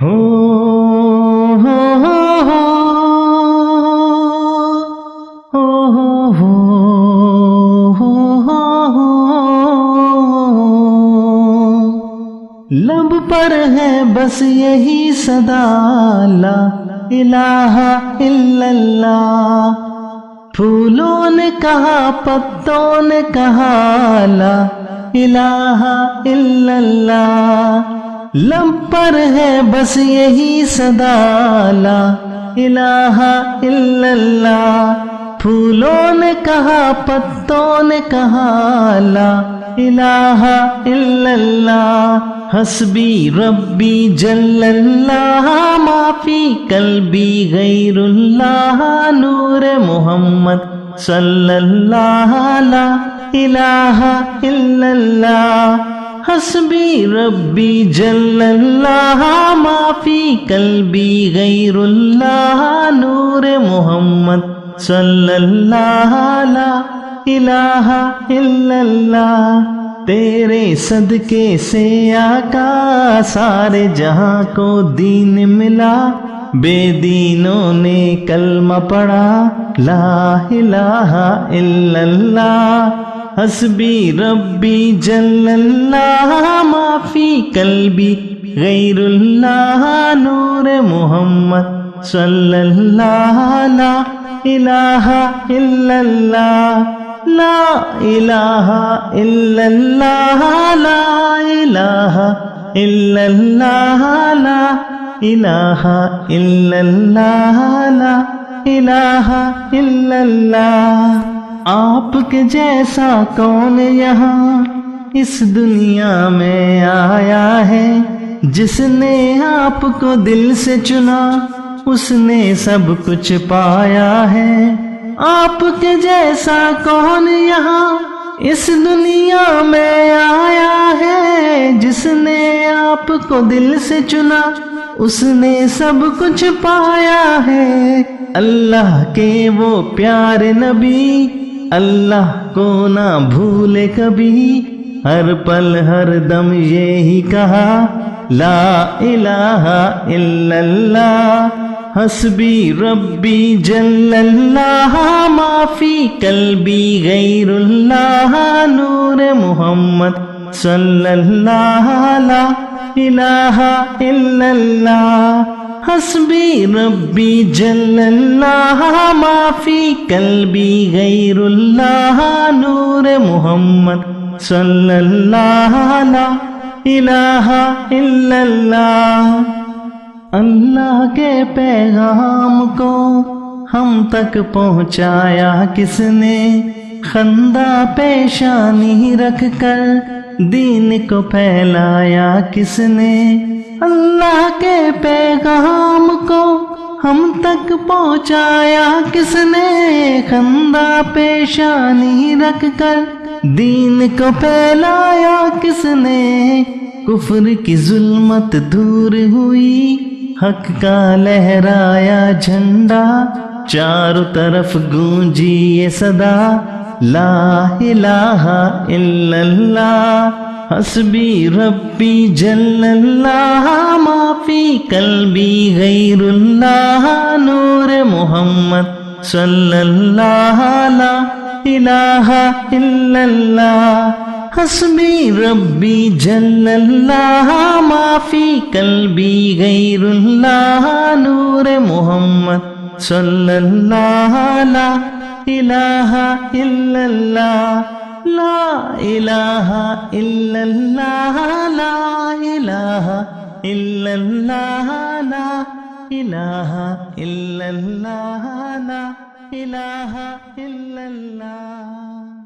ہو لب پر ہے بس یہی صدا لا الہ الا اللہ. پھولوں نے کہا پتوں نے کہا لا الہ الا اللہ. لب پر ہے بس یہی صدا لا الہ الا اللہ. پھولوں نے کہا پتوں نے کہا لا الہ الا اللہ. حسبی ربی جل اللہ ما فی قلبی غیر اللہ. نور محمد صلی اللہ لا الہ الا اللہ. حسبی ربی جل اللہ ما فی قلبی غیر اللہ. نور محمد صلی اللہ لا الہ الا اللہ. تیرے صدقے سے آقا سارے جہاں کو دین ملا. بے دینوں نے کلمہ پڑھا لا الہ الا اللہ. حسبی ربی جل اللہ ما فی قلبی غیر اللہ. نور محمد صلی اللہ لا الہ الا اللہ. لا الہ الا اللہ لا الہ الا اللہ لا الہ الا اللہ لا الہ الا اللہ. آپ کے جیسا کون یہاں اس دنیا میں آیا ہے. جس نے آپ کو دل سے چنا اس نے سب کچھ پایا ہے. آپ کے جیسا کون یہاں اس دنیا میں آیا ہے. جس نے آپ کو دل سے چنا اس نے سب کچھ پایا ہے. اللہ کے وہ پیارے نبی اللہ کو نہ بھولے کبھی. ہر پل ہر دم یہی کہا لا الہ الا اللہ. حسبی ربی جل اللہ ما فی قلبی غیر اللہ. نور محمد صلی اللہ لا الہ الا اللہ. حسبی ربی جل اللہ ما فی قلبی غیر اللہ. نور محمد صلی اللہ لا الہ الا اللہ. اللہ کے پیغام کو ہم تک پہنچایا کس نے. خندہ پیشانی رکھ کر دین کو پھیلایا کس نے. اللہ کے پیغام کو ہم تک پہنچایا کس نے. خندہ پیشانی رکھ کر دین کو پھیلایا کس نے. کفر کی ظلمت دور ہوئی حق کا لہرایا جھنڈا. چاروں طرف گونجی یہ صدا لا الہ الا اللہ. حسبی ربی جل اللہ ما فی قلبی غیر اللہ. نور محمد صلی اللہ لا الہ الا اللہ. حسبی ربی جل اللہ ما فی قلبی غیر اللہ. نور محمد صلی اللہ لا الہ الا اللہ. لا الہ الا اللہ لا الہ الا اللہ لا الہ الا اللہ لا الہ الا اللہ.